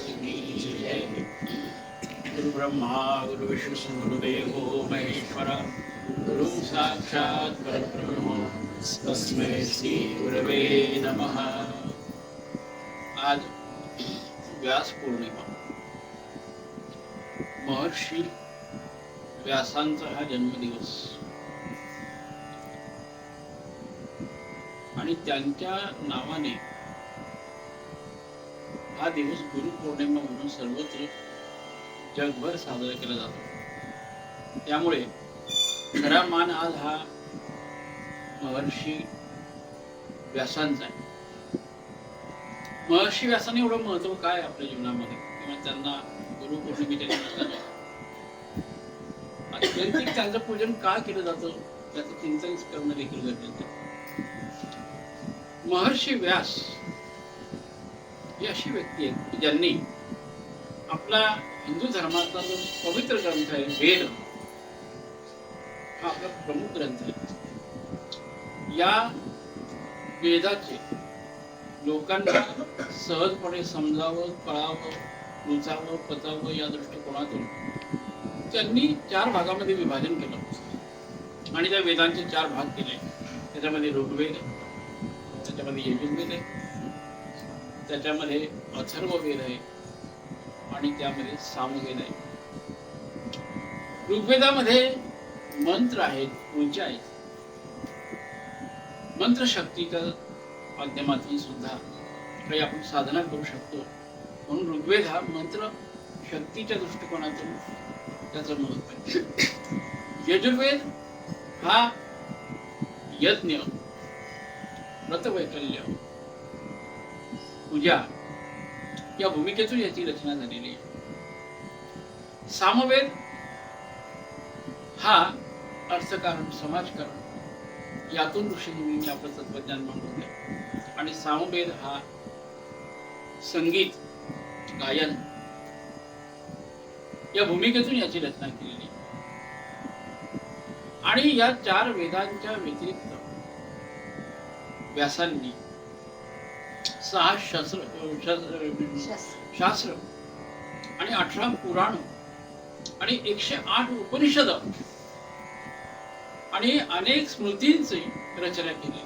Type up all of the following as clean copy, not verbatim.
महाराज की जय। गुरु ब्रह्मा गुरु विष्णु गुरुदेवो महेश्वरा गुरु साक्षात् परब्रह्म तस्मै श्री गुरवे नमः। आज व्यास पौर्णिमा, महर्षी व्यासांचा हा जन्मदिवस आणि त्यांच्या नावाने हा दिवस गुरुपौर्णिमा म्हणून सर्वत्र जगभर साजरा केला जातो. त्यामुळे खरा मान आज हा महर्षी व्यासांचा आहे. महर्षी व्यासाने एवढं महत्व काय आपल्या जीवनामध्ये, किंवा त्यांना गुरुपौर्णिमेच्या निमित्ताने अत्यंतिक त्यांचं पूजन का केलं जातं त्याचं चिंतन करणं देखील गरजेचं आहे. महर्षी व्यास ही अशी व्यक्ती आहेत की ज्यांनी आपला हिंदू धर्माचा जो पवित्र ग्रंथ आहे वेद, हा आपला प्रमुख ग्रंथ आहे. या वेदाचे लोकांना सहजपणे समजावं, कळावं, रुचावं, पचावं या दृष्टिकोनातून त्यांनी 4 भागामध्ये विभाजन केलं आणि त्या वेदांचे 4 भाग केले. त्याच्यामध्ये ऋग्वेद, त्याच्यामध्ये यजुर्वेद आहे, त्याच्यामध्ये अथर्ववेद आहे आणि त्यामध्ये सामवेद आहे. ऋग्वेदामध्ये मंत्र आहेत, ऋचा आहेत. मंत्र शक्तीच्या माध्यमातून सुद्धा काही आपण साधना करू शकतो, म्हणून ऋग्वेद हा मंत्र शक्तीच्या दृष्टिकोनातून त्याचं महत्व आहे. यजुर्वेद हा यज्ञ, व्रतवैकल्य, पूजा या भूमिकेतून याची रचना झालेली आहे. सामवेद हा अर्थकारण, समाजकारण यातून ऋषीमुनींनी आपलं तत्वज्ञान मांडले आणि सामवेद हा संगीत, गायन या भूमिकेतून याची रचना केलेली. आणि या 4 वेदांच्या व्यतिरिक्त व्यासांनी 6 शास्त्र आणि 18 पुराण आणि 108 उपनिषद आणि अनेक स्मृतींची रचना केली.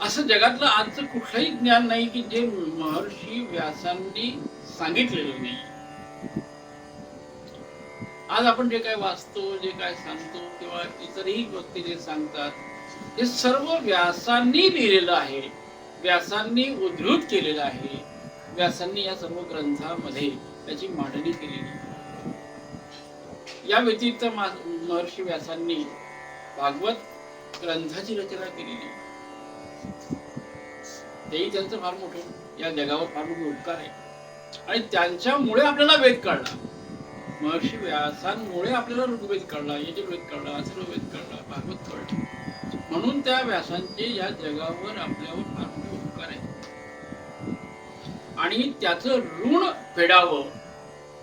असं जगातलं आजचं कुठलंही ज्ञान नाही की जे महर्षी व्यासांनी सांगितलेलं नाही. आज आपण जे काय वाचतो, जे काय सांगतो किंवा इतरही व्यक्ती जे सांगतात, हे सर्व व्यासांनी लिहिलेलं आहे, व्यासांनी उद्धृत केलेलं आहे. व्यासांनी या सर्व ग्रंथामध्ये त्याची मांडणी केलेली आहे. या व्यतिरिक्त महर्षी व्यासांनी भागवत ग्रंथाची रचना केलेली, तेही त्यांचं फार मोठं या जगावर फार मोठे उपकार आहे. आणि त्यांच्यामुळे आपल्याला वेद कळला. महर्षी व्यासांमुळे आपल्याला ऋग्वेद कळला, यजुर्वेद कळला, अथर्ववेद कळला, भागवत कळलं. म्हणून त्या व्यासांचे या जगावर आपल्यावर फार मोठे उपकार आहे आणि त्याचं ऋण फेडावं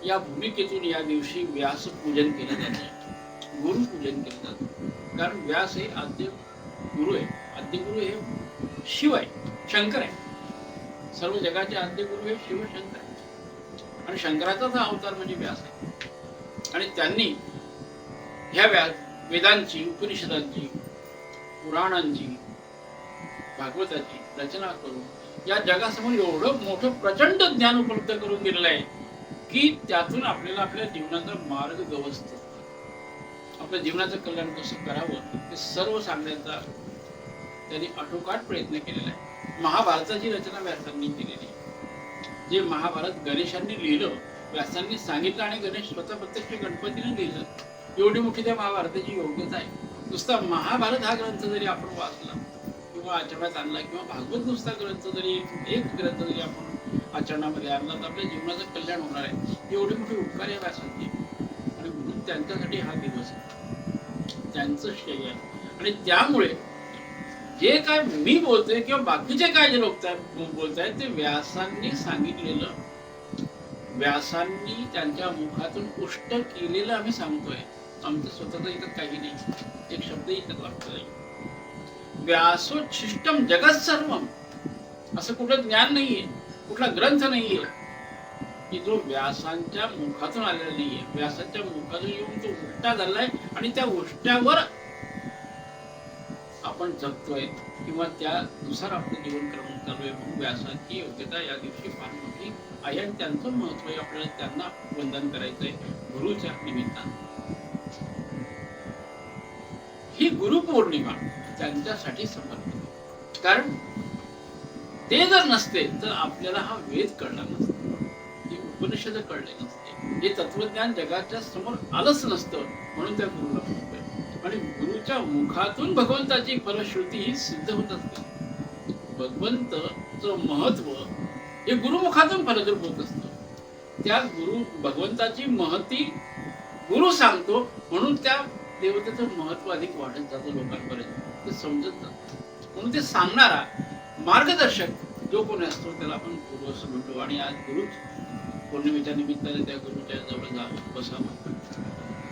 या भूमिकेतून या दिवशी व्यास पूजन केलं जातं, गुरुपूजन केलं जातं. कारण व्यास हे आद्य गुरु आहे. आद्य गुरु हे शिव आहे, शंकर आहे. सर्व जगाचे आद्य गुरु हे शिव शंकर आहे आणि शंकराचाच हा अवतार म्हणजे व्यास आहे. आणि त्यांनी ह्या वेदांची, उपनिषदांची, पुराणांची, भागवताची रचना करून या जगासमोर एवढं मोठं प्रचंड ज्ञान उपलब्ध करून दिलेलं आहे की त्यातून आपल्याला आपल्या जीवनाचा मार्ग व्यवस्थित, आपल्या जीवनाचं कल्याण कसं करावं हे सर्व सांगण्याचा त्यांनी आटोकाट प्रयत्न केलेला आहे. महाभारताची रचना व्यासांनी केलेली. जे महाभारत गणेशांनी लिहिलं, व्यासांनी सांगितलं आणि गणेश स्वतः प्रत्यक्ष गणपतीने लिहिलं. एवढी मोठी त्या महाभारताची योग्यता आहे. नुसता महाभारत हा ग्रंथ जरी आपण वाचला किंवा आचरणात आणला, किंवा भागवत नुसता ग्रंथ जरी एक ग्रंथ जरी आपण आचरणामध्ये आणला, तर आपल्या जीवनाचं कल्याण होणार आहे. एवढी मोठी उपकार आहे व्यासांची आणि म्हणून त्यांच्यासाठी हा दिवस आहे, त्यांचं श्रेय आहे. आणि त्यामुळे जे काय मी बोलतोय किंवा बाकीचे काय जे लोक बोलतायत ते व्यासांनी सांगितलेलं, व्यासांनी त्यांच्या मुखातून पुष्ट केलेलं आम्ही सांगतोय. आमचं स्वतःच इथं काही नाही, एक शब्द इथं लागतो नाही. व्यासोच्छिष्टम जगत सर्वम, असं कुठं ज्ञान नाहीये कुठला ग्रंथ नाहीये की जो व्यासांच्या मुखातून आलेला नाहीये. व्यासाच्या मुखातून येऊन तो उष्टा झालाय आणि त्या उष्ट्यावर आपण जगतोय किंवा त्यानुसार आपलं जीवन क्रम चालू आहे. म्हणून व्यासाची योग्यता या दिवशी फार मोठी आहे आणि त्यांचं महत्व आहे. आपल्याला त्यांना वंदन करायचंय गुरुच्या निमित्तानं. ही गुरुपौर्णिमा त्यांच्यासाठी समर्पित. कारण ते जर नसते तर आपल्याला हा वेद कळला नसता, हे उपनिषद कळले नसते, हे तत्वज्ञान जगाच्या समोर आलंच नसतं. म्हणून त्या गुरुला म्हणतोय. आणि गुरुच्या मुखातून भगवंताची फलश्रुती ही सिद्ध होत असते. भगवंतचं महत्व हे गुरुमुखातून फलद्रूप होत असतं. त्या गुरु भगवंताची महती गुरु सांगतो, म्हणून त्या देवतेचं महत्व अधिक वाढत जातं लोकांपर्यंत, ते समजत जातं. म्हणून ते सांगणारा मार्गदर्शक जो कोणी असतो त्याला आपण गुरु असं म्हणतो. आणि आज गुरु पौर्णिमेच्या निमित्ताने त्या गुरुच्या जवळ जावं, बसावं,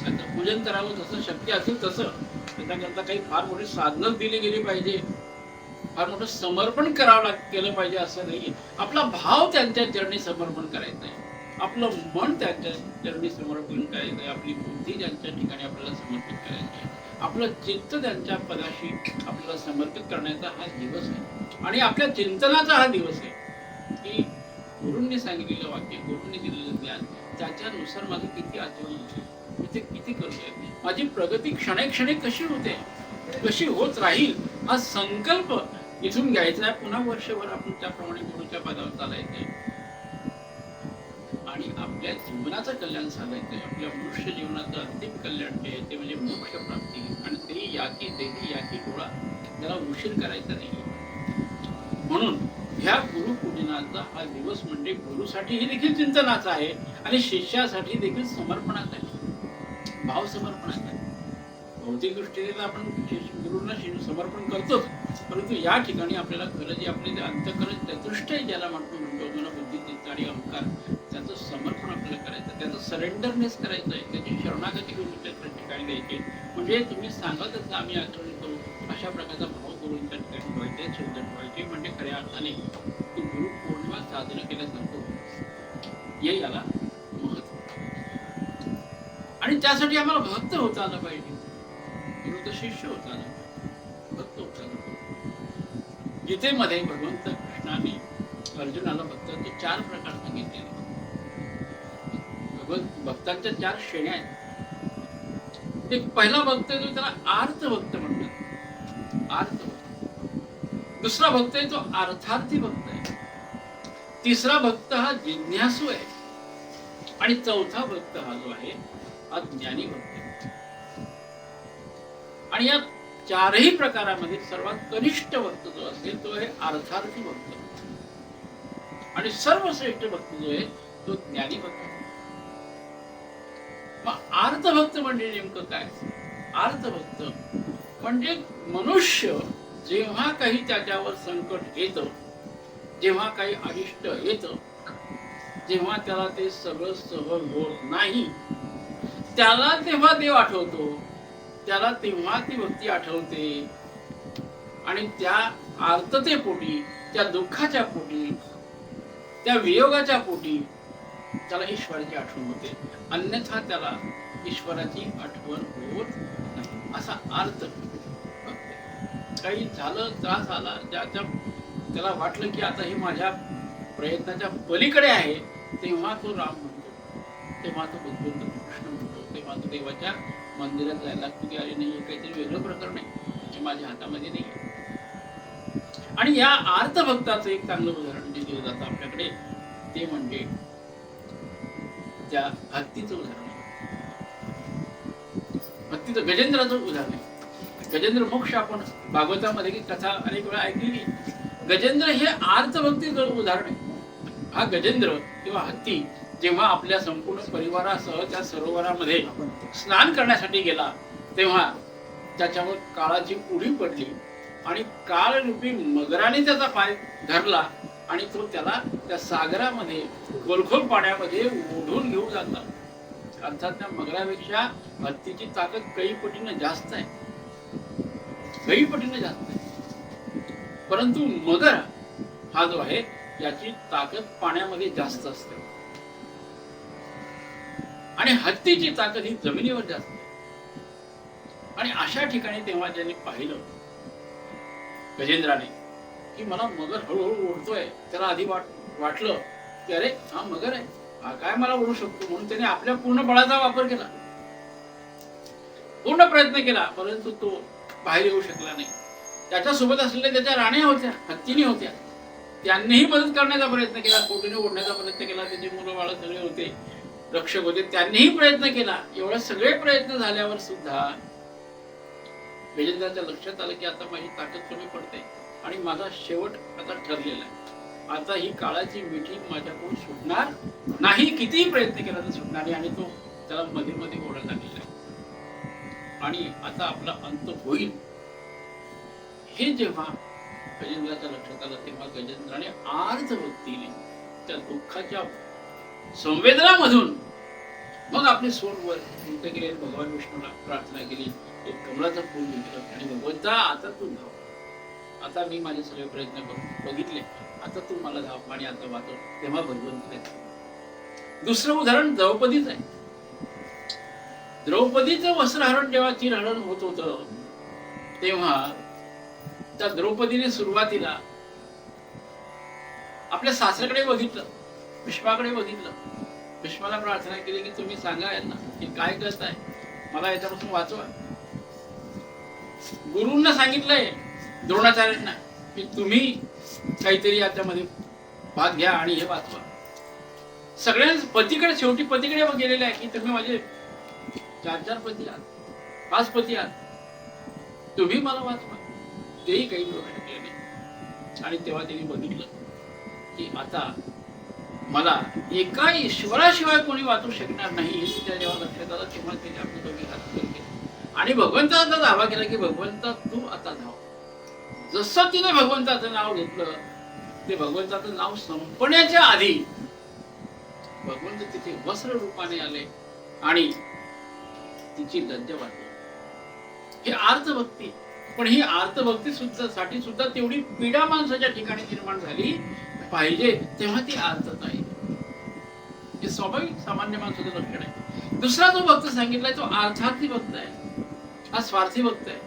त्यांचं पूजन करावं, जसं शक्य असेल तसं. त्याच्याकरता काही फार मोठी साधनच दिली गेली पाहिजे, फार मोठं समर्पण करावं केलं पाहिजे असं नाहीये. आपला भाव त्यांच्या चरणी समर्पण करायचा आहे, आपलं मन त्यांच्या चरणी समर्पण करायचं आहे, आपली बुद्धी त्यांच्या ठिकाणी आपल्याला समर्पित करायची आहे, आपलं चित्त त्यांच्या पदाशी आपल्याला समर्पित करण्याचा हा दिवस आहे. आणि आपल्या चिंतनाचा हा दिवस आहे की गुरूंनी सांगितलेलं वाक्य, गुरूंनी दिलेलं ज्ञान, त्याच्यानुसार माझं किती आचरण होते, मी ते किती करतोय, माझी प्रगती क्षणेक्षणी कशी होते, कशी होत राहील, हा संकल्प इथून घ्यायचा आहे. पुन्हा वर्षभर आपण त्याप्रमाणे गुरुच्या पदावर चालायचंय आणि आपल्या जीवनाचं कल्याण साधायचंय. आपल्या मनुष्य जीवनाचं अंतिम कल्याण जे आहे ते म्हणजे मोक्ष प्राप्ती. आणि ते याची देही याची डोळा, त्याला उशीर करायचा नाही. म्हणून ह्या गुरुपूजनाचा हा दिवस म्हणजे गुरुसाठी देखील चिंतनाचा आहे आणि शिष्यासाठी देखील समर्पणाचा आहे, भाव समर्पणाचा आहे. भौतिक दृष्टीने आपण गुरुंना समर्पण करतोच, परंतु या ठिकाणी आपल्याला खरं जे आपले अंतःकरण चतुष्टय ज्याला म्हणतो मन, बुद्धी, चित्त आणि अहंकार, त्याचं समर्पण आपल्याला करायचं, त्याचं सरेंडरनेस करायचं आहे, त्याची शरणागती गुरुच्या ठिकाणी द्यायची. म्हणजे तुम्ही सांगत असता आम्ही आचरण करू, अशा प्रकारचा भाव गुरुंच्या ठिकाणी व्हायचे, शुद्ध ठेवायचे. म्हणजे खऱ्या अर्थाने ती गुरु पौर्णिमा साजरा केल्यासारखं हे याला महत्व. आणि त्यासाठी आम्हाला भक्त होता आलं पाहिजे. गुरु तर शिष्य होता आलं पाहिजे, भक्त होता आलं पाहिजे. गीतेमध्ये भगवंत कृष्णाने अर्जुनाला भक्तांचे 4 प्रकार सांगितलेले. भक्तांच्या 4 श्रेण्या आहेत. एक पहिला भक्त आहे तो त्याला आर्त भक्त म्हणतात, आर्त भक्त. दुसरा भक्त आहे तो अर्थार्थी भक्त आहे. तिसरा भक्त हा जिज्ञासू आहे. आणि चौथा भक्त हा जो आहे हा ज्ञानी भक्त आहे. आणि या 4ही प्रकारामध्ये सर्वात कनिष्ठ भक्त जो असेल तो आहे अर्थार्थी भक्त. आणि सर्वश्रेष्ठ भक्त जो आहे तो ज्ञानी भक्त. मग आर्तभक्त म्हणजे नेमकं काय? आर्तभक्त म्हणजे मनुष्य जेव्हा काही त्याच्यावर संकट येतं, जेव्हा काही अनिष्ट येतं, जेव्हा त्याला ते सगळं सहन होत नाही, त्याला तेव्हा देव आठवतो, त्याला तेव्हा ती भक्ती आठवते. आणि त्या आर्ततेपोटी, त्या दुःखाच्या पोटी, त्या वियोगाच्या पोटी त्याला ईश्वराची आठवण होते. अन्यथा त्याला ईश्वराची आठवण होत नाही. असा अर्थ काही झालं, त्रास आला, त्याला वाटलं की आता हे माझ्या प्रयत्नाच्या पलीकडे आहे, तेव्हा तो राम म्हणतो, तेव्हा तो भगवंत कृष्ण म्हणतो, तेव्हा तो देवाच्या मंदिरात जायला लागतो की अरे नाही, हे काहीतरी वेगळं प्रकरण आहे, हे माझ्या हातामध्ये नाही. आणि या आर्तभक्ताचं एक चांगलं उदाहरण जे दिलं जातं आपल्याकडे ते म्हणजे त्या हत्तीचं उदाहरण आहे. हत्तीचं गजेंद्राचं उदाहरण आहे. गजेंद्र मोक्ष आपण भागवतामध्ये की कथा अनेक वेळा ऐकलेली. गजेंद्र हे आर्तभक्तीचं उदाहरण आहे. हा गजेंद्र किंवा हत्ती जेव्हा आपल्या संपूर्ण परिवारासह त्या सरोवरामध्ये स्नान करण्यासाठी गेला, तेव्हा त्याच्यावर काळाची उडी पडली आणि काळरूपी मगराने त्याचा पाय धरला आणि तो त्याला त्या सागरामध्ये खोलखोल पाण्यामध्ये ओढून घेऊन जातात. अर्थात त्या मगरापेक्षा हत्तीची ताकद काही पटीने जास्त आहे, काही पटीने जास्त आहे. परंतु मगर हा जो आहे याची ताकद पाण्यामध्ये जास्त असते आणि हत्तीची ताकद ही जमिनीवर जास्त आहे. आणि अशा ठिकाणी तेव्हा ज्यांनी पाहिलं गजेंद्राने की मला मगर हळूहळू ओढतोय, त्याला आधी वाटलं की अरे हा मगर आहे, हा काय मला ओढू शकतो, म्हणून त्याने आपल्या पूर्ण बळाचा वापर केला, पूर्ण प्रयत्न केला, परंतु तो बाहेर येऊ शकला नाही. त्याच्यासोबत असलेल्या त्याच्या राण्या होत्या, हत्तीनी होत्या, त्यांनीही मदत करण्याचा प्रयत्न केला, पोटीने ओढण्याचा प्रयत्न केला, त्याची मुलं बाळ सगळे होते, रक्षक होते, त्यांनीही प्रयत्न केला. एवढे सगळे प्रयत्न झाल्यावर सुद्धा गजेंद्राच्या लक्षात आलं की आता माझी ताकद कमी पडते आणि माझा शेवट आता ठरलेला आहे. आता ही काळाची मिठी माझ्याकडून सुटणार नाही, कितीही प्रयत्न केला तर सुटणार नाही. आणि तो त्याला मध्ये मध्ये ओढायला लागलेला आहे आणि आता आपला अंत होईल. हे जेव्हा गजेंद्राच्या लक्षात आलं तेव्हा गजेंद्राने आर्त भक्तीने त्या दुःखाच्या संवेदनामधून मग आपले सोड वर उलटे केले, भगवान विष्णूला प्रार्थना केली, एक कमळाचं फूल घेतलं आणि भगवंता आता तू धाव, आता मी माझे सगळे प्रयत्न करून बघितले, आता तू मला धाव आणि आता वाचव. तेव्हा भगवंत. दुसरं उदाहरण द्रौपदीच आहे. द्रौपदीचं वस्त्रहरण जेव्हा चिरहरण होत होतं तेव्हा त्या द्रौपदीने सुरुवातीला आपल्या सासऱ्याकडे बघितलं, भीष्माकडे बघितलं, भीष्माला प्रार्थना केली की तुम्ही सांगा यांना की काय करताय, मला याच्यापासून वाचवा. गुरूंना सांगितलंय, द्रोणाचार्यांना, की तुम्ही काहीतरी याच्यामध्ये भाग घ्या आणि हे वाचवा. सगळ्यांच पतीकडे, शेवटी पतीकडे गेलेले आहे की तुम्ही माझे 4 पती आहात, 5 पती आहात, तुम्ही मला वाचवा. तेही काही लोक शकले नाही. आणि तेव्हा त्यांनी बघितलं की आता मला एका ईश्वराशिवाय कोणी वाचू शकणार नाही हे तिच्या जेव्हा लक्षात आलं तेव्हा त्याने आपले दोघे हात वर केले आणि भगवंताचा दावा केला की भगवंता तू आता धाव. जसं तिने भगवंताचं नाव घेतलं, ते भगवंताचं नाव संपण्याच्या आधी भगवंत तिथे वस्त्र रूपाने आले आणि तिची लज्जा वाटली. ही आर्त भक्ती. पण ही आर्त भक्ती सुद्धा साठी सुद्धा तेवढी पीडा माणसाच्या ठिकाणी निर्माण झाली पाहिजे, तेव्हा ती आर्तता आहे. हे स्वाभाविक सामान्य माणसाचं लक्षण आहे. दुसरा जो भक्त सांगितलाय तो अर्थार्थी भक्त आहे, हा स्वार्थी भक्त आहे.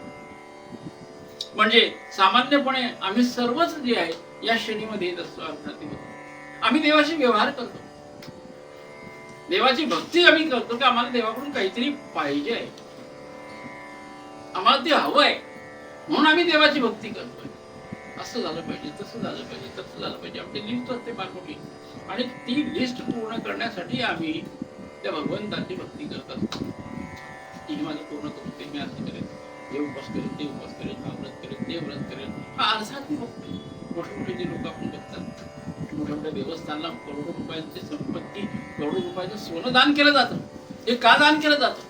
म्हणजे सामान्यपणे आम्ही सर्वच जे आहे या श्रेणीमध्ये येत असतो. अर्थार्थी भक्त आम्ही देवाशी व्यवहार करतो, देवाची भक्ती आम्ही करतो की आम्हाला देवाकडून काहीतरी पाहिजे आहे, आम्हाला ते हवं आहे म्हणून आम्ही देवाची भक्ती करतोय. असं झालं पाहिजे, तसं झालं पाहिजे, तसं झालं पाहिजे, आपली लिस्ट असते फार मोठी आणि ती लिस्ट पूर्ण करण्यासाठी आम्ही त्या भगवंताची भक्ती करत असतो. की माझं पूर्ण करून ते मी असं करेन, हे उपास करेन, ते उपास करेन, हा व्रत करेन, ते व्रत करेन. हा अर्थात भक्ती. मोठे मोठे जे लोक आपण बघतात, मोठ्या मोठ्या देवस्थानला करोडो रुपयांची संपत्ती, करोडो रुपयाचं सोनं दान केलं जातं. हे का दान केलं जातं?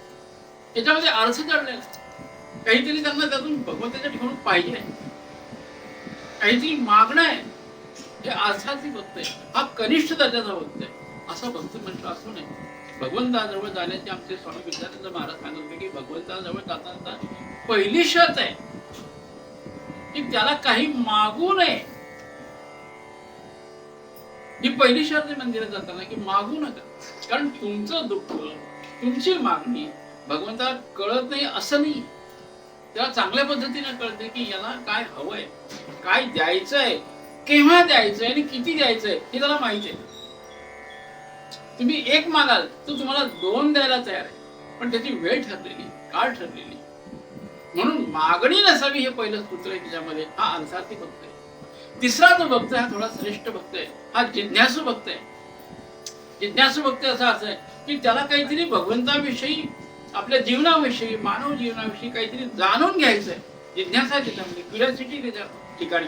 त्याच्यामध्ये अर्थ दडलेला आहे. काहीतरी त्यांना त्यातून भगवंताच्या ठिकाणी पाहिजे आहे, काहीतरी मागणं आहे. हे अर्थाची भक्त आहे, हा कनिष्ठ दर्जाचा भक्त आहे. असा भक्त म्हटलं असू नये. भगवंताजवळ जाण्याचे आमचे स्वामी विद्यानंद महाराज सांगत होते की भगवंताजवळ जाताना पहिली शर्त आहे की त्याला काही मागू नये. ही पहिली शर्त आहे मंदिरात जाताना की मागू नका. कारण तुमचं दुःख, तुमची मागणी भगवंताला कळत नाही असं नाही. त्याला चांगल्या पद्धतीने कळते की याला काय हवंय, काय द्यायचंय, केव्हा द्यायचंय आणि किती द्यायचंय हे त्याला माहिती आहे. तुम्ही 1 मागाल तर तुम्हाला 2 द्यायला तयार आहे, पण त्याची वेळ ठरलेली, काळ ठरलेली. म्हणून मागणी नसावी हे पहिलं सूत्र आहे त्याच्यामध्ये. हा अर्थार्थी भक्त आहे. तिसरा जो भक्त हा थोडा श्रेष्ठ भक्त आहे, हा जिज्ञासू भक्त आहे. जिज्ञासू भक्त असा अर्थ आहे की त्याला काहीतरी भगवंताविषयी, आपल्या जीवनाविषयी, मानव जीवनाविषयी काहीतरी जाणून घ्यायचंय. जिज्ञासा त्याच्यामध्ये, क्युरिओसिटी त्याच्या ठिकाणी.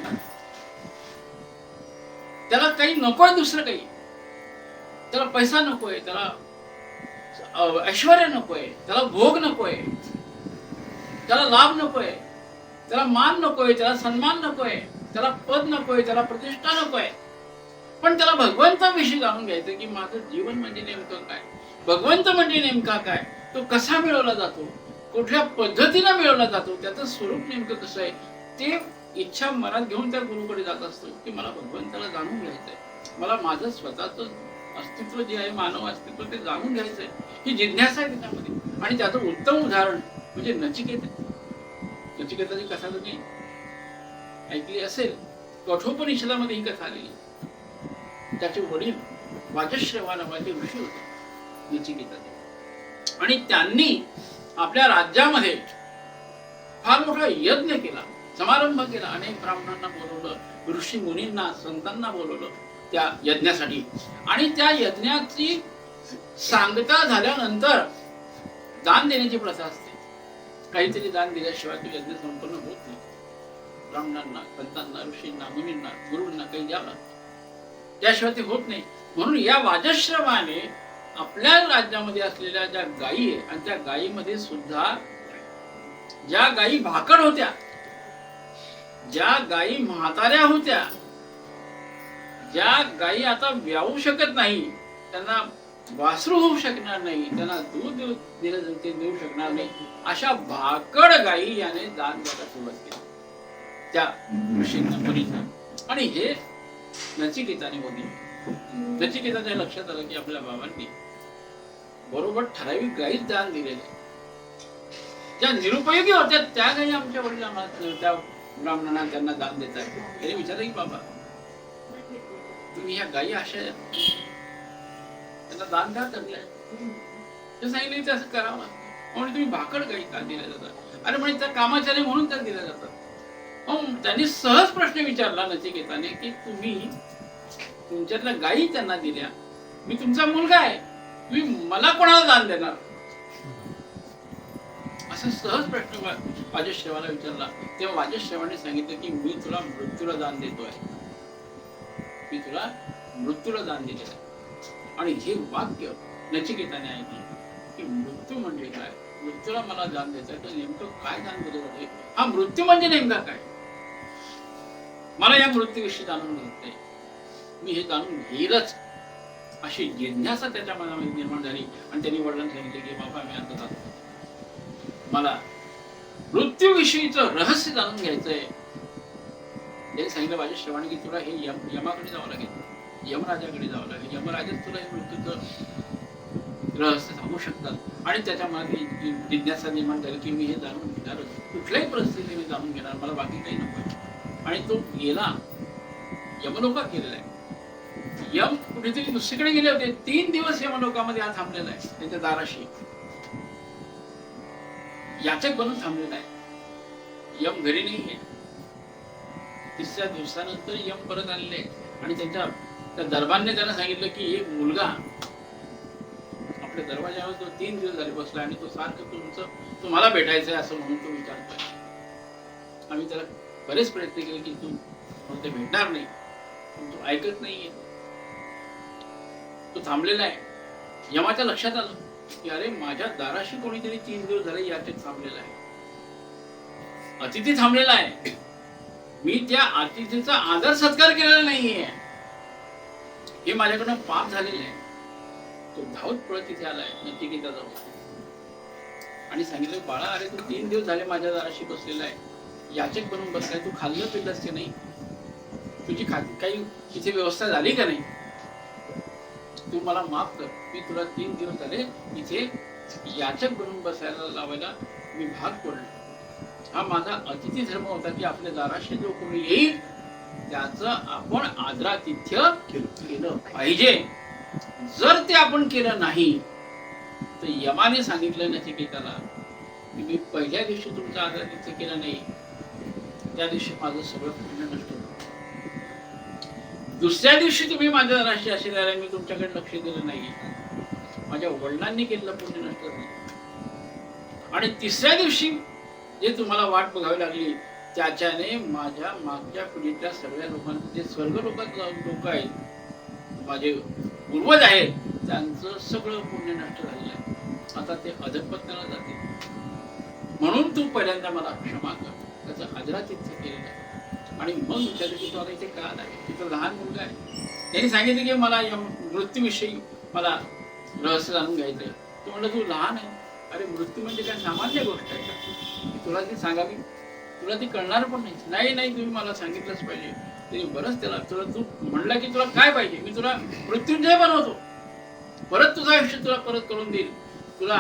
त्याला काही नकोय, दुसरं काही. त्याला पैसा नकोय, त्याला ऐश्वर्य नकोय, त्याला भोग नकोय, त्याला लाभ नकोय, त्याला मान नकोय, त्याला सन्मान नकोय, त्याला पद नकोय, त्याला प्रतिष्ठा नकोय. पण त्याला भगवंताविषयी जाणून घ्यायचं की माझं जीवन म्हणजे नेमकं काय, भगवंत म्हणजे नेमका काय, तो कसा मिळवला जातो, कुठल्या पद्धतीने मिळवला जातो, त्याचं स्वरूप नेमकं कसं आहे ते इच्छा मनात घेऊन त्या गुरुकडे जात असतो की मला भगवंताला जाणून घ्यायचंय, मला माझं स्वतःच अस्तित्व जे आहे, मानव अस्तित्व, ते जाणून घ्यायचंय, ही जिज्ञासा आहे त्याच्यामध्ये. आणि त्याचं उत्तम उदाहरण म्हणजे नचिकेत. नचिकेताची कथा तुम्ही ऐकली असेल, कठोपनिषदामध्ये ही कथा आलेली. त्याचे वडील वाजश्रवा नावाचे ऋषी होते नचिकेताचे, आणि त्यांनी आपल्या राज्यामध्ये फार मोठा यज्ञ केला, समारंभ केला, अनेक ब्राह्मणांना बोलवलं, ऋषी मुनींना, संतांना बोलवलं त्या यज्ञासाठी. आणि त्या यज्ञाची सांगता झाल्यानंतर दान देण्याची प्रथा असते. काहीतरी दान दिल्याशिवाय तो यज्ञ संपन्न होत नाही. ब्राह्मणांना, संतांना, ऋषींना, मुनींना, गुरूंना काही द्यावं, त्याशिवाय ते होत नाही. म्हणून या वाजश्रवाने आपल्या राज्यामध्ये असलेल्या ज्या गायी आहे, आणि त्या गायीमध्ये सुद्धा ज्या गायी भाकड होत्या, ज्या गायी म्हाताऱ्या होत्या, ज्या गायी आता व्यावू शकत नाही, त्यांना वासरू होऊ शकणार नाही, त्यांना दूध दिलं ते देऊ शकणार नाही, अशा भाकड गायी याने दान द्यायला सुरुवात केली त्या ऋषींना, मुनींना. आणि हे नचिकेताने बघितलं. नचिकेताच्या लक्षात आलं की आपल्या बाबांनी बरोबर ठराविक गायीच दान दिलेले, ज्या निरुपयोगी होत्या त्या गायी आमच्या वडील आम्हाला, त्या ब्राह्मणांना त्यांना दान देतात. त्याने विचारलं की बाबा, तुम्ही ह्या गायी अशा त्यांना दान द्या ठरलंय, ते सांगितलं ते असं करावं, म्हणून तुम्ही भाकड गायी का दिल्या जातात? अरे म्हणजे त्या कामाच्या नाही म्हणून त्या दिल्या जातात. त्यांनी सहज प्रश्न विचारला नचिकेताने की तुम्ही तुमच्यातल्या गायी त्यांना दिल्या, मी तुमचा मुलगा आहे, तुम्ही मला कोणाला दान देणार? असा सहज प्रश्न वाजश्रवाला विचारला. तेव्हा वाजश्रवाने सांगितलं की मी तुला मृत्यूला दान देतोय, मी तुला मृत्यूला दान दिलेलं आहे. आणि हे वाक्य नचिकेताने ऐकलं की मृत्यू म्हणजे काय, मृत्यूला मला दान द्यायचं तर नेमकं काय दान दिलं जाते, हा मृत्यू म्हणजे नेमका काय, मला या मृत्यूविषयी जाणून घ्यायचंय, मी हे जाणून घेईलच, अशी जिज्ञासा त्याच्या मनामध्ये निर्माण झाली. आणि त्यांनी वडिलांना सांगितले की बाबा मी आता जातो, मला मृत्यूविषयीचं रहस्य जाणून घ्यायचंय. त्यांनी सांगितलं वाजश्रवाने की तुला हे यमाकडे जावं लागेल, यमराजाकडे जावं लागेल, यमराजाच तुला हे मृत्यूचं रहस्य सांगू शकतात. आणि त्याच्या मनात जिज्ञासा निर्माण झाली की मी हे जाणून घेणार, कुठल्याही परिस्थितीत मी जाणून घेणार, मला बाकी काही नको. आणि तो गेला, यमलोकात गेलेला आहे. यम कुठेतरी दुसरीकडे गेले होते, 3 दिवस यमलोकामध्ये हा थांबलेला आहे, त्याच्या दाराशी याचक बनून थांबलेला आहे. यम घरी नाही आहे. 3ऱ्या दिवसानंतर यम परत आलेले आणि त्या दरबारने त्यांना सांगितलं की एक मुलगा आपल्या दरवाजावर तो 3 दिवस झाले बसला आणि तो सारखं तुम्हाला भेटायचंय असं म्हणून तो विचारतोय. आम्ही त्याला बरेच प्रयत्न केले की तू ते भेटणार नाही, पण तो ऐकत नाहीये, तो थांबलेला आहे. यमाच्या लक्षात आलं की अरे माझ्या दाराशी कोणीतरी 3 दिवस झाले याचक थांबलेला आहे, अतिथी थांबलेला आहे, मी त्या अतिथीचा आदर सत्कार केलेला नाहीये, हे माझ्याकडनं पाप झालेलं आहे. तो धावत पळत तिथे आलाय नचिकेताजवळ आणि सांगितलं बाळा, अरे तू 3 दिवस झाले माझ्या दाराशी बसलेला आहे, याचक बनून बसलाय, तू खाल्लं पिलंस की नाही, तुझी काही इथे व्यवस्था झाली का नाही, तू मला माफ कर, मी तुला 3 दिवस झाले इथे याचक बनून बसायला लावायला मी भाग पडलो. हा माझा अतिथी धर्म होता की आपल्या दाराशी जो कोणी येईल त्याचं आपण आदरातिथ्य केलं पाहिजे. जर ते आपण केलं नाही तर यमाने सांगितलं नचिकेताला की मी पहिल्या दिवशी तुमचं आदरातिथ्य केलं नाही, त्या दिवशी माझं सगळं पुण्य नष्ट होतं. दुसऱ्या दिवशी तुम्ही माझ्या दाराशी असलेल्या मी तुमच्याकडे लक्ष दिलं नाही, माझ्या वडिलांनी केलेलं पुण्य नष्ट झालं. आणि 3ऱ्या दिवशी जे तुम्हाला वाट बघावी लागली त्याच्याने माझ्या मागच्या पिढीतल्या सगळ्या लोकांचे जे स्वर्ग लोकात लोक आहेत, माझे पूर्वज आहेत, त्यांचं सगळं पुण्य नष्ट झालेलं आहे, आता ते अधःपतनाला जातील. म्हणून तू पहिल्यांदा मला क्षमा कर, त्याचं आदरातिथ्य केलेलं आहे. आणि मग त्या दिवशी तो आता इथे का आलाय, तिथं लहान मुलगा आहे, त्यांनी सांगितलं की मला या मृत्यूविषयी मला रहस्य जाणून घ्यायचंय. तो म्हणलं तू लहान आहे, अरे मृत्यू म्हणजे काय सामान्य गोष्ट आहे का, तुला ती सांगावी, तुला ती कळणार पण नाही. नाही नाही तुम्ही मला सांगितलंच पाहिजे. तरी बरंच त्याला तुला तू म्हणला की तुला काय पाहिजे, मी तुला मृत्युंजय बनवतो, परत तुझं आयुष्य तुला परत करून देईल, तुला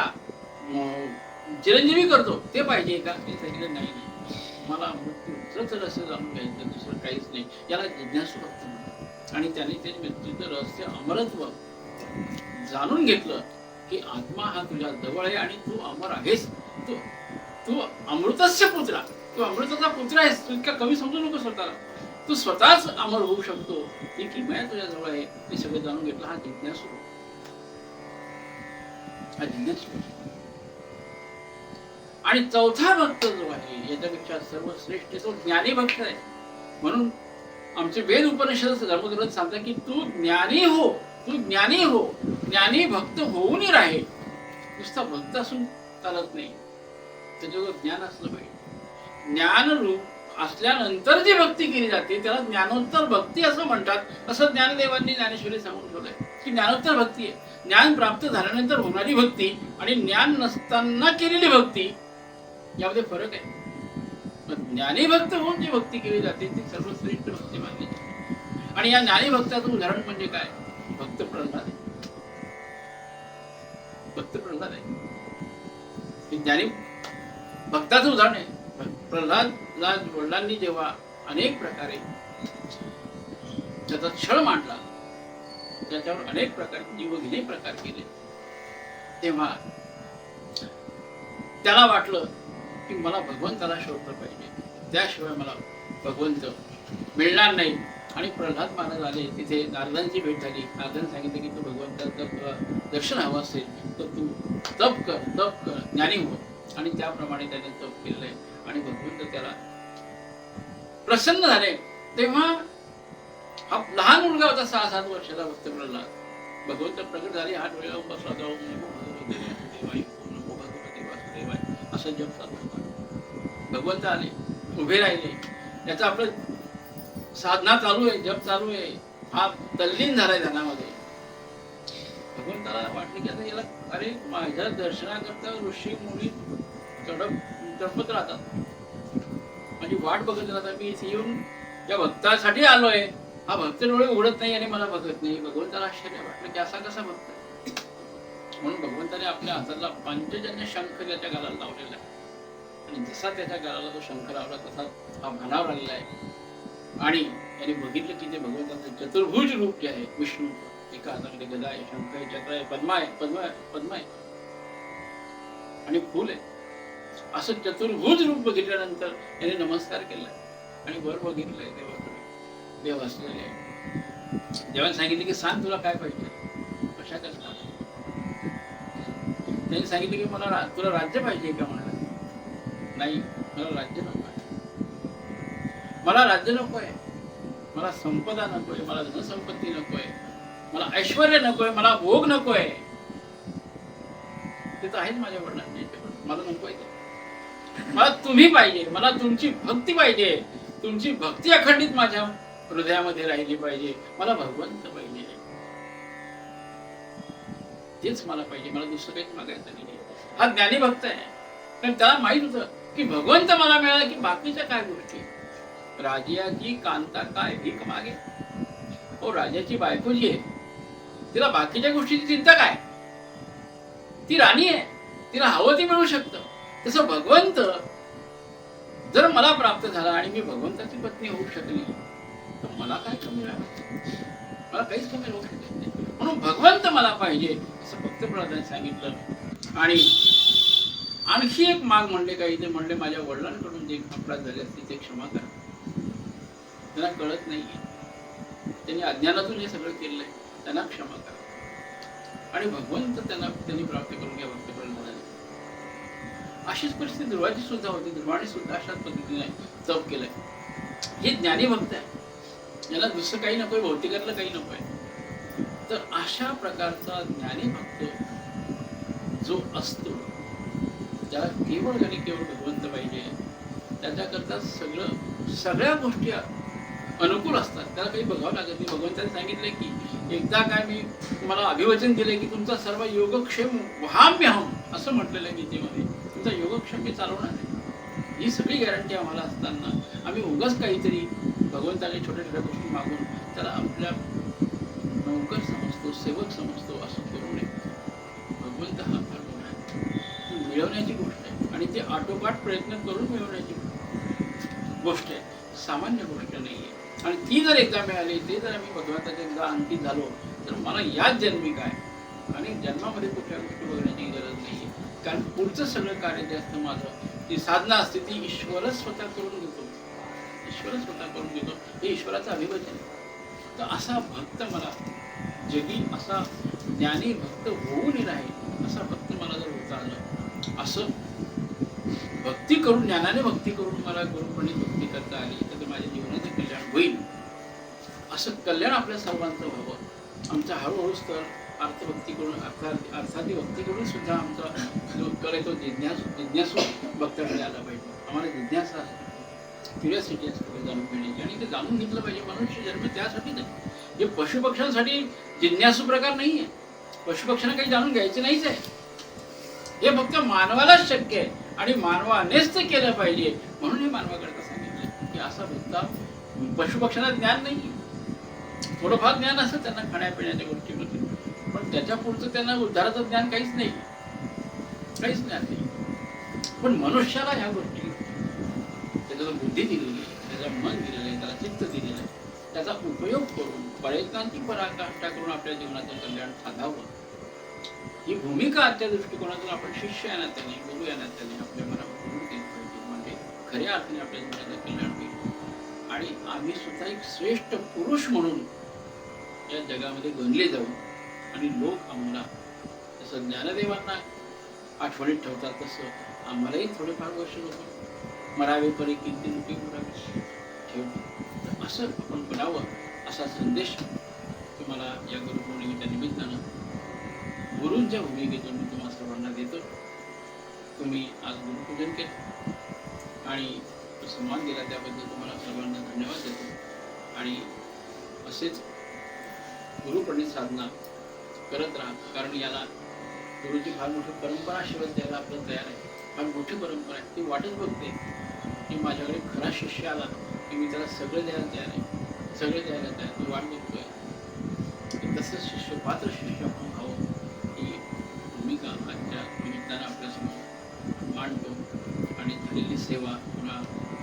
चिरंजीवी करतो, ते पाहिजे का? ते सांगितलं नाही नाही, मला मृत्यूचं रहस्य जाणून घ्यायचं, दुसरं काहीच नाही. याला जिज्ञासू भक्त म्हणतात. आणि त्याने ते मृत्यूचं रहस्य अमरत्व जाणून घेतलं की आत्मा हा तुझ्या जवळ आहे आणि तू अमर आहेस. तू तू अमृतस्य पुत्रा, तू अमृताचा पुत्र आहेस. तू इतका कमी समजू नको स्वतःला. तू स्वतःच अमर होऊ शकतो. ती किमया तुझ्या जवळ आहे. ते सगळं जाणून घेतलं. हा जिज्ञासू, हा जिज्ञासू. आणि चौथा भक्त जो आहे याच्यापेक्षा सर्वश्रेष्ठ तो ज्ञानी भक्त आहे. म्हणून आमचे वेद उपनिषद धर्मग्रंथ सांगतात की तू ज्ञानी हो, तू ज्ञानी हो, ज्ञानी भक्त होऊन राहे. नुसता भक्त असून चालत नाही, त्याच्यावर ज्ञान असलं पाहिजे. ज्ञान रूप असल्यानंतर जी भक्ती केली जाते त्याला ज्ञानोत्तर भक्ती असं म्हणतात. असं ज्ञानदेवांनी ज्ञानेश्वरी सांगून ठेवलंय की ज्ञानोत्तर भक्ती आहे. ज्ञान प्राप्त झाल्यानंतर होणारी भक्ती आणि ज्ञान नसताना केलेली भक्ती यामध्ये फरक आहे. ज्ञानी भक्त होऊन जी भक्ती केली जाते ती सर्वश्रेष्ठ भक्ती मानली जाते. आणि या ज्ञानी भक्ताचं उदाहरण म्हणजे काय? भक्त प्रल्हाद आहे. भक्त प्रल्हाद आहे ज्ञानी भक्ताचं उदाहरण आहे. प्रल्हादला वडिलांनी जेव्हा अनेक प्रकारे त्याचा छळ मांडला, त्याच्यावर अनेक प्रकारचे जीवघेणे प्रकार केले, तेव्हा त्याला वाटलं की मला भगवंताला शोधलं पाहिजे, त्याशिवाय मला भगवंत मिळणार नाही. आणि प्रल्हाद महाराज आले, तिथे नारदांची भेट झाली. नारदांनी सांगितलं की तू भगवंताचं तुला दर्शन हवं असेल तर तू तप कर, ज्ञानी हो. आणि त्याप्रमाणे त्याने तप केलंय आणि भगवंत त्याला प्रसन्न झाले. तेव्हा हा लहान मुलगा होता, 6-7 वर्षाचा भक्त प्रल्हाद. भगवंत प्रकट झाले, हात डोळ्यावर बसला, नमो भगवते वासुदेवाय असं जप चालू होता. भगवंत आले, उभे राहिले, त्याचं आपलं साधना चालू आहे, जप चालू आहे, हा तल्लीन झालाय ध्यानामध्ये. भगवंताला वाटलं की आता याला, अरे माझ्या दर्शनाकरता ऋषी मुनी तडपत राहतात, माझी वाट बघत राहतात, मी इथे येऊन या भक्तासाठी आलोय, हा भक्त डोळे उघडत नाही आणि मला बघत नाही. भगवंताला आश्चर्य वाटलं की असा कसा भक्त. म्हणून भगवंताने आपल्या हातातला पंचजन्य शंख त्याच्या गालाला लावलेला आहे. आणि जसा त्याच्या गालाला तो शंख लावला तसा हा भानावर आलेला आहे. आणि त्याने बघितलं की ते भगवंताचं चतुर्भुज रूप जे आहे, विष्णू, एका हातामध्ये गदा आहे, शंख आहे, चक्र आहे, पद्म आहे आणि फूल आहे. असं चतुर्भुज रूप बघितल्यानंतर याने नमस्कार केलाय आणि वर बघितलंय देवाकडे, देव असलेले आहे. देवाने सांगितले की सांग तुला काय पाहिजे, कशा करता. त्यांनी सांगितलं की मला तुला राज्य पाहिजे का? म्हणलं नाही, मला राज्य नको आहे, मला राज्य नको आहे, मला संपदा नको आहे, मला धनसंपत्ती नको आहे, मला ऐश्वर्य नको आहे, मला भोग नको आहे. ते तर आहेच माझ्या वडिलांनी, मला नको आहे. मला तुम्ही पाहिजे, मला तुमची भक्ती पाहिजे, तुमची भक्ती अखंडित माझ्या हृदयामध्ये राहिली पाहिजे, मला भगवंत पाहिजे, तेच मला पाहिजे, मला दुसरं काहीच मागायचं नाही. हा ज्ञानी भक्त आहे. कारण त्याला माहित होतं की भगवंत मला मिळाला की बाकीच्या काय गोष्टी. राजाची कांता काय भीक मागे. ओ राजाची बायको जी आहे तिला बाकीच्या गोष्टीची चिंता काय, ती राणी आहे, तिला हवं ती मिळू शकतं. तसं भगवंत जर मला प्राप्त झाला आणि मी भगवंताची पत्नी होऊ शकली तर मला काय कमी राहणार, मला काहीच कमी होऊ शकत नाही. म्हणून भगवंत मला पाहिजे असं भक्त प्रल्हादाने सांगितलं. आणि आणखी एक माग म्हणले काही, ते म्हणले माझ्या वडिलांकडून जे अपराध झाले असते ते क्षमा करा. त्यांना कळत नाहीये, त्यांनी अज्ञानातून हे सगळं केलंय, त्यांना क्षमा करा. आणि भगवंत त्यांनी प्राप्त करून घ्या भक्त प्रल्हादाने. अशीच परिस्थिती ध्रुवाची सुद्धा होती. ध्रुवाने सुद्धा अशाच पद्धतीने तप केलंय. हे ज्ञानी भक्त आहे, याला दुसरं काही नकोय, भौतिकातलं काही नकोय. तर अशा प्रकारचा ज्ञानी भक्त जो असतो, ज्याला केवळ आणि केवळ भगवंत पाहिजे, त्याच्याकरता सगळ्या गोष्टी अनुकूल असतात, त्याला काही बघावं लागत नाही. भगवंताने सांगितलंय की एकदा काय मी तुम्हाला अभिवचन दिलंय की तुमचा सर्व योगक्षेम वहाम्यहम असं म्हटलेलं आहे गीतेमध्ये. तुमचा योगक्षेम मी चालवणार आहे. ही सगळी गॅरंटी आम्हाला असताना आम्ही उगाच काहीतरी भगवंताने छोट्या छोट्या गोष्टी मागून त्याला आपल्या नौकर समजतो, सेवक समजतो असं करू नये. भगवंत हा फार मोठा आहे, ती मिळवण्याची गोष्ट आहे आणि ती आटोपाट प्रयत्न करून मिळवण्याची गोष्ट आहे, सामान्य गोष्ट नाही आहे. आणि ती जर एकदा मिळाली, ते जर आम्ही भगवंताच्या एकदा अंकित झालो तर मला याच जन्मी काय आणि जन्मामध्ये कुठल्या गोष्टी बघण्याची गरज नाही आहे. कारण पुढचं सगळं कार्य जे असतं माझं, ती साधना असते ती ईश्वरच स्वतः करून घेतो, ईश्वरच स्वतः करून घेतो. हे ईश्वराचं अभिवचन आहे. तर असा भक्त मला जगी, असा ज्ञानी भक्त होऊन राहील असा भक्त मला जर होता आलं, असं भक्ती करून, ज्ञानाने भक्ती करून मला गुरुपणी भक्ती करता आली तर माझ्या जीवनाचं कल्याण होईल. असं कल्याण आपल्या सर्वांचं व्हावं. आमचा हळूहळू स्तर अर्थभक्ती करून, अर्थाची भक्ती करून सुद्धा आमचा जो उत्तर आहे तो जिज्ञासू भक्ताकडे आला पाहिजे. आम्हाला जिज्ञासा असते, क्युरियोसिटी असते जाणून घेण्याची, आणि ते जाणून घेतलं पाहिजे. मनुष्य जन्म त्यासाठीच आहे. हे पशुपक्ष्यांसाठी जिज्ञासू प्रकार नाही आहे. पशुपक्ष्यांना काही जाणून घ्यायचे नाहीच आहे. हे फक्त मानवालाच शक्य आहे आणि मानवानेच ते केलं पाहिजे. म्हणून हे मानवाकडे सांगितलं की असा भक्ता, पशुपक्ष्यांना ज्ञान नाही, थोडंफार ज्ञान असतं त्यांना खाण्यापिण्याच्या गोष्टीमध्ये, पण त्याच्या पुढचं त्यांना उद्धाराचं ज्ञान काहीच नाही, काहीच ज्ञान नाही. पण मनुष्याला ह्या गोष्टी, त्याला बुद्धी दिलेली आहे, त्याला मन दिलेलं आहे, त्याला चित्त दिलेलं आहे, त्याचा उपयोग करून प्रयत्नांची पराकाष्ठा करून आपल्या जीवनाचं कल्याण साधावं, ही भूमिका आजच्या दृष्टिकोनातून आपण शिष्य या नात्याने, गुरु या नात्याने आपल्या मनावर पूर्ण केली पाहिजे. म्हणजे खऱ्या अर्थाने आपल्या जीवनाचं कल्याण होईल आणि आम्ही सुद्धा एक श्रेष्ठ पुरुष म्हणून या जगामध्ये गणले जाऊ आणि लोक आम्हाला जसं ज्ञानदेवांना आठवणीत ठेवतात तसं आम्हालाही थोडेफार वर्ष लोक मरावे परी किती रुपये मरावे ठेवतात. असं आपण बनावं असा संदेश तुम्हाला या गुरुपौर्णिमेच्या निमित्तानं गुरूंच्या भूमिकेतून मी तुम्हाला सर्वांना देतो. तुम्ही आज गुरुपूजन केलं आणि सन्मान दिला त्याबद्दल तुम्हाला सर्वांना धन्यवाद देतो. आणि असेच गुरुप्रणित साधना करत राहा, कारण याला गुरुची फार मोठी परंपरा शिवत द्यायला आपलं तयार आहे. फार मोठी परंपरा आहे, ती वाटच बघते की माझ्याकडे खरा शिष्य आला की मी त्याला सगळं द्यायला तयार आहे, सगळं द्यायला तयार, तो वाट बघतोय. तसंच शिष्य, पात्र शिष्य आपण व्हावं, ही भूमिका आजच्या निमित्तानं आपल्यासमोर मांडतो. आणि झालेली सेवा पुन्हा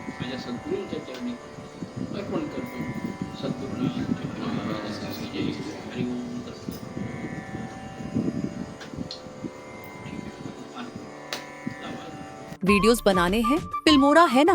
माझ्या सद्गुरूंच्या चरणी अर्पण करतो. सद्गुरूंना जय हरिओम. वीडियोस बनाने हैं, फिल्मोरा है ना।